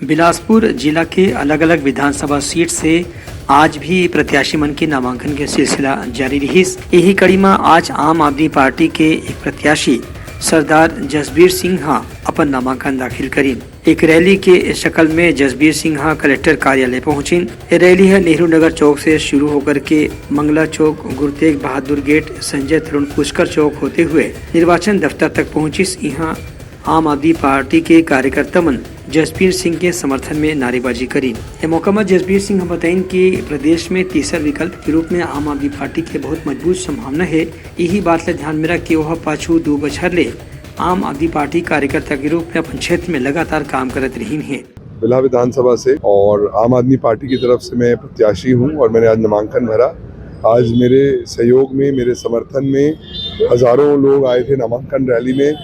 बिलासपुर जिला के अलग अलग विधानसभा सीट से आज भी प्रत्याशी मन के नामांकन के सिलसिला जारी रही। यही कड़ी में आज आम आदमी पार्टी के एक प्रत्याशी सरदार जसबीर सिंह अपन नामांकन दाखिल करी। एक रैली के शक्ल में जसबीर सिंह कलेक्टर कार्यालय पहुंची। रैली है नेहरू नगर चौक से शुरू होकर के मंगला चौक, गुरु तेग बहादुर गेट, संजय तरुण पुष्कर चौक होते हुए निर्वाचन दफ्तर तक पहुंची। यहाँ आम आदमी पार्टी के कार्यकर्ता मन जसबीर सिंह के समर्थन में नारेबाजी करी। ये मौका में जसबीर सिंह बताइन कि प्रदेश में तीसरा विकल्प के रूप में आम आदमी पार्टी के बहुत मजबूत संभावना है। यही बात ला ध्यान में रख के वह पाछू 2 बछर ले आम आदमी पार्टी कार्यकर्ता के रूप में अपन क्षेत्र में लगातार काम करत रही है। बिला विधानसभा से और आम आदमी पार्टी की तरफ से मैं प्रत्याशी हूँ और मैंने आज नामांकन भरा। आज मेरे सहयोग में, मेरे समर्थन में हजारों लोग आए थे नामांकन रैली में,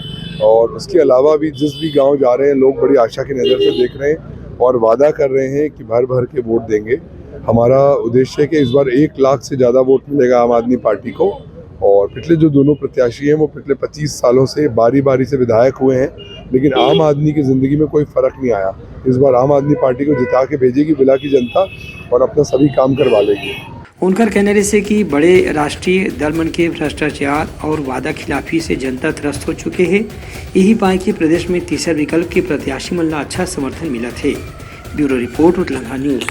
और उसके अलावा भी जिस भी गांव जा रहे हैं लोग बड़ी आशा की नज़र से देख रहे हैं और वादा कर रहे हैं कि भर भर के वोट देंगे। हमारा उद्देश्य है कि इस बार 1 लाख से ज़्यादा वोट मिलेगा आम आदमी पार्टी को। और पिछले जो दोनों प्रत्याशी हैं वो पिछले 25 सालों से बारी बारी से विधायक हुए हैं, लेकिन आम आदमी की ज़िंदगी में कोई फ़र्क नहीं आया। इस बार आम आदमी पार्टी को जिता के भेजेगी बिला की जनता और अपना सभी काम करवा लेगी। उनका कहने से कि बड़े राष्ट्रीय दल मन के भ्रष्टाचार और वादा खिलाफी से जनता त्रस्त हो चुके हैं। यही पाए कि प्रदेश में तीसरा विकल्प के प्रत्याशी मन ला अच्छा समर्थन मिला थे। ब्यूरो रिपोर्ट, उतलंगा न्यूज।